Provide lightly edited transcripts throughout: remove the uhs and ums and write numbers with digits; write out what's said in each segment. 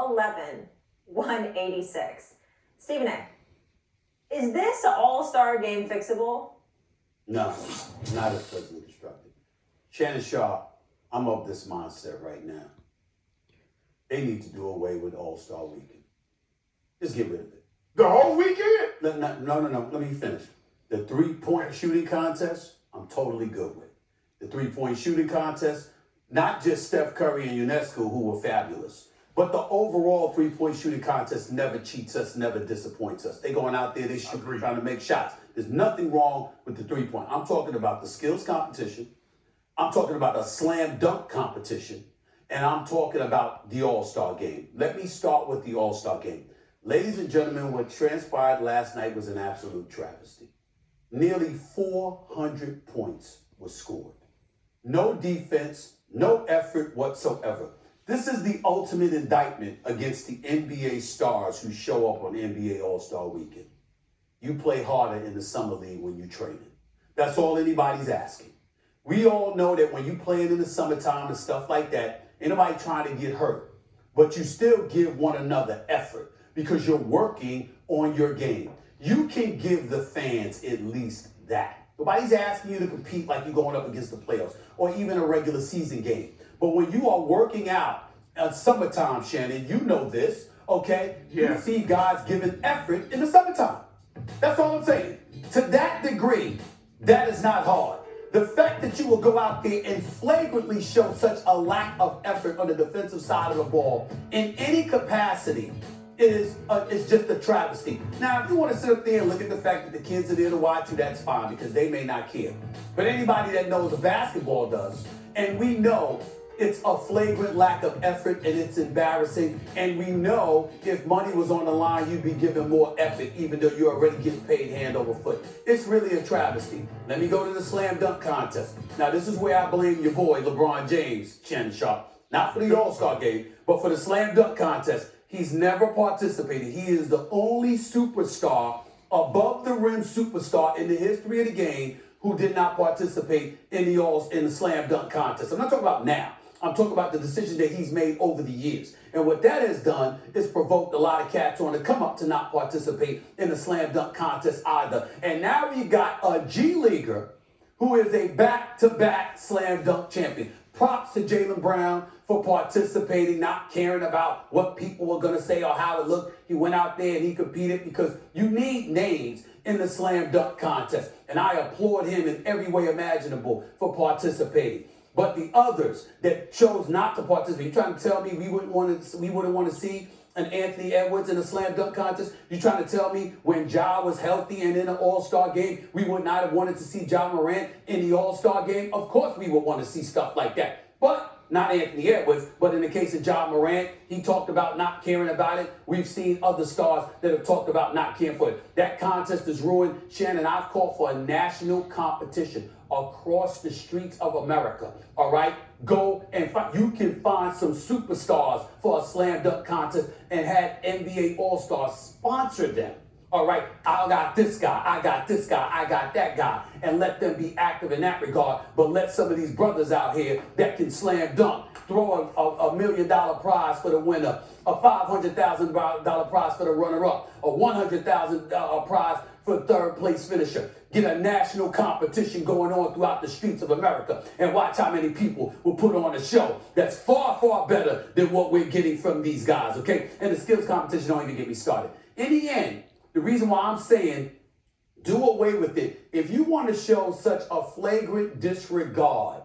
111-186. Stephen A., is this all-star game fixable? No, not as presently constructed. Shannon Sharp, I'm of this mindset right now. They need to do away with All-Star Weekend. Just get rid of it. The whole weekend? No. Let me finish. The three-point shooting contest, I'm totally good with. The three-point shooting contest, not just Steph Curry and UNESCO, who were fabulous, but the overall three-point shooting contest never cheats us, never disappoints us. They going out there, they shoot, trying to make shots. There's nothing wrong with the three-point. I'm talking about the skills competition. I'm talking about a slam dunk competition. And I'm talking about the All-Star game. Let me start with the All-Star game. Ladies and gentlemen, what transpired last night was an absolute travesty. Nearly 400 points were scored. No defense, no effort whatsoever. This is the ultimate indictment against the NBA stars who show up on NBA All-Star Weekend. You play harder in the summer league when you're training. That's all anybody's asking. We all know that when you're playing in the summertime and stuff like that, ain't nobody trying to get hurt. But you still give one another effort because you're working on your game. You can give the fans at least that. Nobody's asking you to compete like you're going up against the playoffs or even a regular season game. But when you are working out at summertime, Shannon, you know this, okay? Yeah. You see guys giving effort in the summertime. That's all I'm saying. To that degree, that is not hard. The fact that you will go out there and flagrantly show such a lack of effort on the defensive side of the ball in any capacity is just a travesty. Now, if you want to sit up there and look at the fact that the kids are there to watch you, that's fine because they may not care. But anybody that knows the basketball does, and we know it's a flagrant lack of effort and it's embarrassing. And we know if money was on the line, you'd be giving more effort, even though you're already getting paid hand over foot. It's really a travesty. Let me go to the slam dunk contest. Now, this is where I blame your boy, LeBron James, Shannon Sharp. Not for the All-Star game, but for the slam dunk contest. He's never participated. He is the only superstar, above the rim superstar in the history of the game who did not participate in the slam dunk contest. I'm not talking about now. I'm talking about the decision that he's made over the years. And what that has done is provoked a lot of cats on to come up to not participate in the slam dunk contest either. And now we got a G Leaguer who is a back-to-back slam dunk champion. Props to Jaylen Brown for participating, not caring about what people were going to say or how it looked. He went out there and he competed because you need names in the slam dunk contest. And I applaud him in every way imaginable for participating. But the others that chose not to participate, you trying to tell me we wouldn't want to see an Anthony Edwards in a slam dunk contest? You trying to tell me when Ja was healthy and in an All-Star game, we would not have wanted to see Ja Morant in the All-Star game? Of course we would want to see stuff like that. But not Anthony Edwards, but in the case of Ja Morant, he talked about not caring about it. We've seen other stars that have talked about not caring for it. That contest is ruined. Shannon, I've called for a national competition across the streets of America, all right? Go and you can find some superstars for a slam dunk contest and have NBA All-Stars sponsor them. All right, I got this guy, I got this guy, I got that guy, and let them be active in that regard. But let some of these brothers out here that can slam dunk throw a $1 million prize for the winner, a $500,000 prize for the runner-up, a $100,000 prize for third place finisher. Get a national competition going on throughout the streets of America and watch how many people will put on a show that's far, far better than what we're getting from these guys, okay? And the skills competition don't even get me started. In the end, the reason why I'm saying do away with it, if you want to show such a flagrant disregard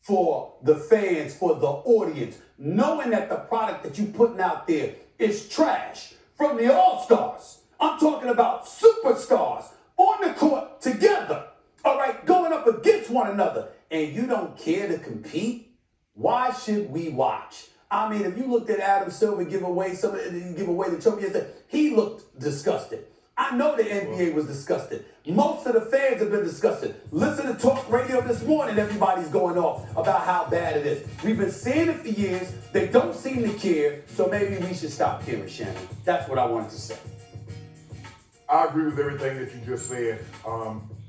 for the fans, for the audience, knowing that the product that you're putting out there is trash from the All-Stars. I'm talking about superstars on the court together, all right, going up against one another, and you don't care to compete, why should we watch? I mean, if you looked at Adam Silver give away the trophy, he looked disgusted. I know the NBA was disgusted. Most of the fans have been disgusted. Listen to talk radio this morning, everybody's going off about how bad it is. We've been seeing it for years. They don't seem to care, so maybe we should stop caring, Shannon. That's what I wanted to say. I agree with everything that you just said.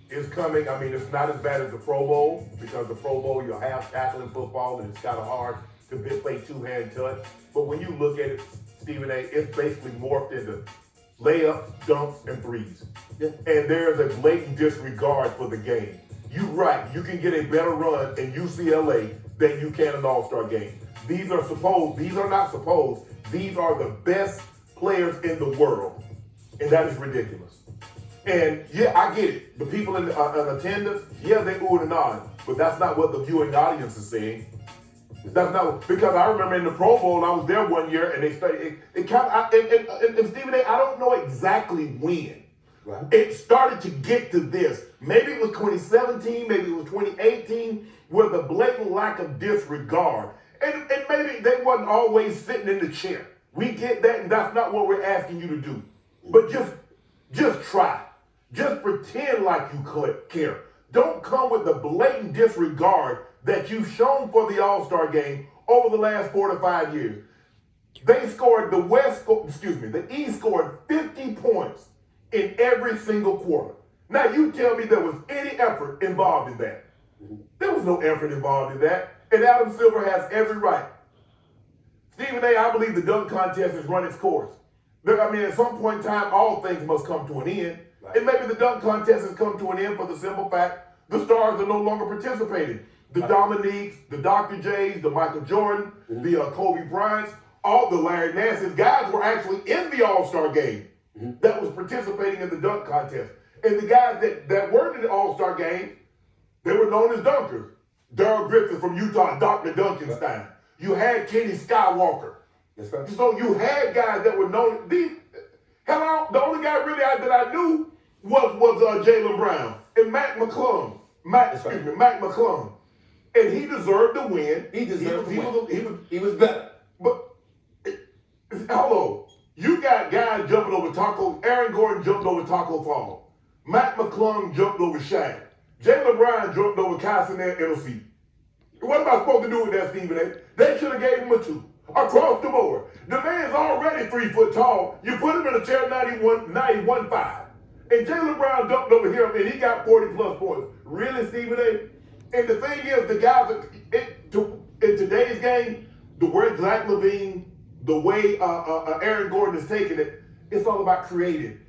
It's coming. I mean, it's not as bad as the Pro Bowl because the Pro Bowl, you're half tackling football and it's kind of hard to play two-hand touch. But when you look at it, Stephen A., it's basically morphed into layups, dunks, and threes. Yeah. And there's a blatant disregard for the game. You're right. You can get a better run in UCLA than you can in an All-Star game. These are not supposed. These are the best players in the world. And that is ridiculous. And yeah, I get it. The people in attendance, yeah, they ooh and ah, but that's not what the viewing audience is saying. That's not because I remember in the Pro Bowl, I was there one year, and they started. And Stephen A., I don't know exactly when. Right. It started to get to this. Maybe it was 2017, maybe it was 2018, where the blatant lack of disregard, and maybe they wasn't always sitting in the chair. We get that, and that's not what we're asking you to do. But just try. Just pretend like you care. Don't come with the blatant disregard that you've shown for the All-Star game over the last 4 to 5 years. They scored, the East scored 50 points in every single quarter. Now you tell me there was any effort involved in that. There was no effort involved in that. And Adam Silver has every right. Stephen A., I believe the dunk contest has run its course. At some point in time, all things must come to an end. Right. And maybe the dunk contest has come to an end for the simple fact the stars are no longer participating. The Dominiques, the Dr. J's, the Michael Jordan, the Kobe Bryants, all the Larry Nance's guys were actually in the All-Star game that was participating in the dunk contest. And the guys that weren't in the All-Star game, they were known as dunkers. Darrell Griffith from Utah, Dr. Duncanstein. You had Kenny Skywalker. That's right. So you had guys that were known. The only guy really that I knew was Jaylen Brown and Mac McClung. Mac McClung. And he deserved to win. He was better. But hello, you got guys jumping over Taco. Aaron Gordon jumped over Taco Fall. Mac McClung jumped over Shaq. Jaylen Brown jumped over Cassidy NOC. What am I supposed to do with that, Stephen A.? They should have gave him a 2 across the board. The man's already 3 foot tall. You put him in a chair 91.5. And Jaylen Brown jumped over him and he got 40 plus points. Really, Stephen A.? And the thing is, the guys in today's game, the way Zach LaVine, the way Aaron Gordon is taking it, it's all about creating.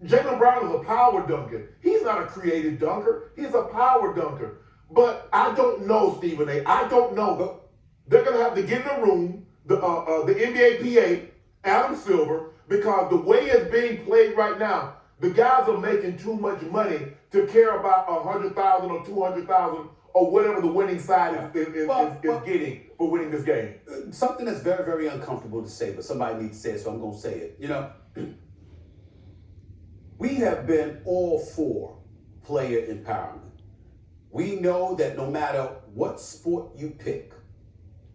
Jaylen Brown is a power dunker. He's not a creative dunker. He's a power dunker. But I don't know, Stephen A. I don't know. They're going to have to get in a room, the NBA PA, Adam Silver, because the way it's being played right now, the guys are making too much money to care about $100,000 or $200,000 or whatever the winning side is getting for winning this game. Something that's very, very uncomfortable to say, but somebody needs to say it, so I'm going to say it. You know, we have been all for player empowerment. We know that no matter what sport you pick,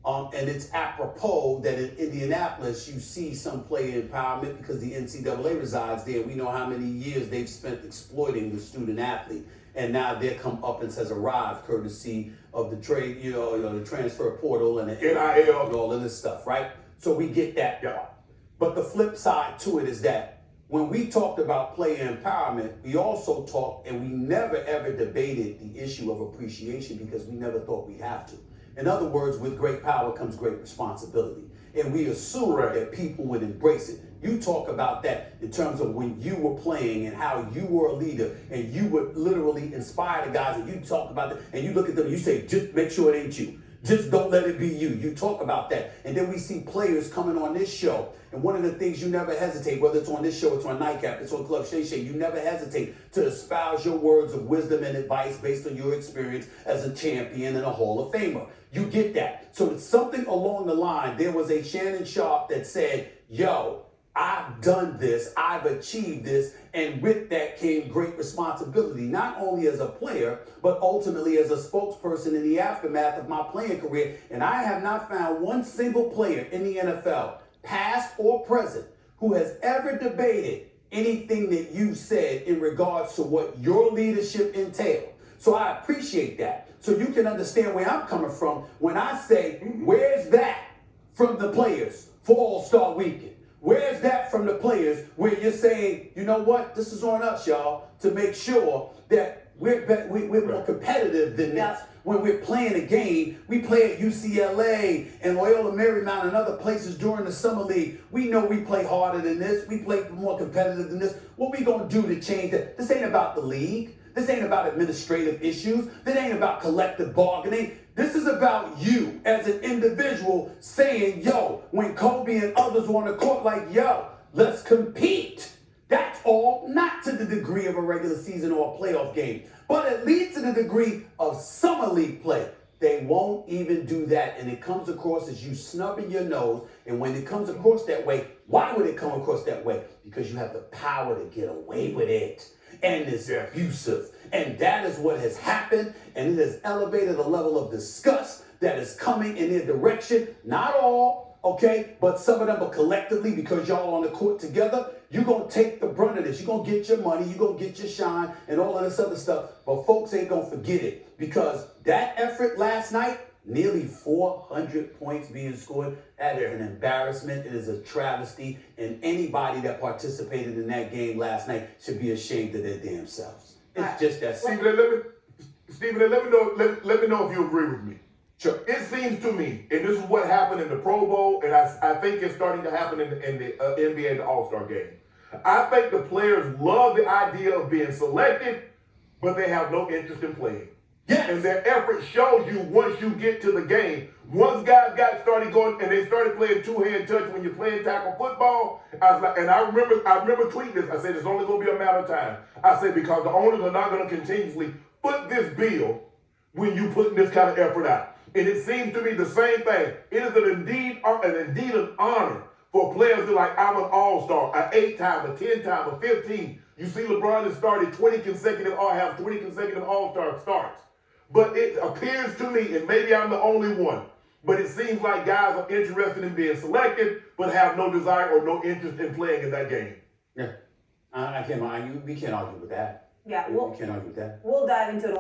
and it's apropos that in Indianapolis you see some player empowerment because the NCAA resides there. We know how many years they've spent exploiting the student athlete, and now their comeuppance has arrived courtesy of the trade, the transfer portal and the NIL and all of this stuff, right? So we get that part. But the flip side to it is that when we talked about player empowerment, we also talked, and we never ever debated the issue of appreciation because we never thought we'd have to. In other words, with great power comes great responsibility. And we assume that people would embrace it. You talk about that in terms of when you were playing and how you were a leader and you would literally inspire the guys, and you talk about that and you look at them and you say, just make sure it ain't you. Just don't let it be you. You talk about that. And then we see players coming on this show. And one of the things you never hesitate, whether it's on this show, it's on Nightcap, it's on Club Shay Shay, you never hesitate to espouse your words of wisdom and advice based on your experience as a champion and a Hall of Famer. You get that. So it's something along the line. There was a Shannon Sharp that said, yo, I've done this, I've achieved this, and with that came great responsibility, not only as a player, but ultimately as a spokesperson in the aftermath of my playing career. And I have not found one single player in the NFL, past or present, who has ever debated anything that you've said in regards to what your leadership entailed. So I appreciate that. So you can understand where I'm coming from when I say, where's that from the players for All-Star Weekend? Where's that from the players where you're saying, you know what, this is on us, y'all, to make sure that we're more competitive than this. when we're playing a game, we play at UCLA and Loyola Marymount and other places during the summer league. We know we play harder than this. We play more competitive than this. What we gonna do to change that? This ain't about the league. This ain't about administrative issues. This ain't about collective bargaining. This is about you as an individual saying, yo, when Kobe and others were on the court, like, yo, let's compete. That's all, not to the degree of a regular season or a playoff game, but at least to the degree of summer league play. They won't even do that, and it comes across as you snubbing your nose. And when it comes across that way, why would it come across that way? Because you have the power to get away with it, and it's abusive. And that is what has happened, and it has elevated a level of disgust that is coming in their direction. Not all, okay, but some of them are collectively, because y'all on the court together. You're going to take the brunt of this. You're going to get your money. You're going to get your shine and all of this other stuff. But folks ain't going to forget it, because that effort last night, nearly 400 points being scored, that is an embarrassment. It is a travesty. And anybody that participated in that game last night should be ashamed of their damn selves. It's just that simple. Stephen, let me know if you agree with me. Sure. It seems to me, and this is what happened in the Pro Bowl, and I think it's starting to happen in the NBA, the All-Star game. I think the players love the idea of being selected, but they have no interest in playing. Yes. And their effort shows you once you get to the game. Once guys got started going and they started playing two-hand touch when you're playing tackle football, I was like, and I remember tweeting this. I said it's only going to be a matter of time. I said because the owners are not going to continuously foot this bill when you putting this kind of effort out. And it seems to me the same thing. It is indeed an honor for players to like, I'm an all-star, an 8-time, a 10-time, a 15. You see LeBron has started 20 consecutive all-star starts. But it appears to me, and maybe I'm the only one, but it seems like guys are interested in being selected, but have no desire or no interest in playing in that game. Yeah, I can't argue. We can't argue with that. Yeah, we can't argue with that. We'll dive into it a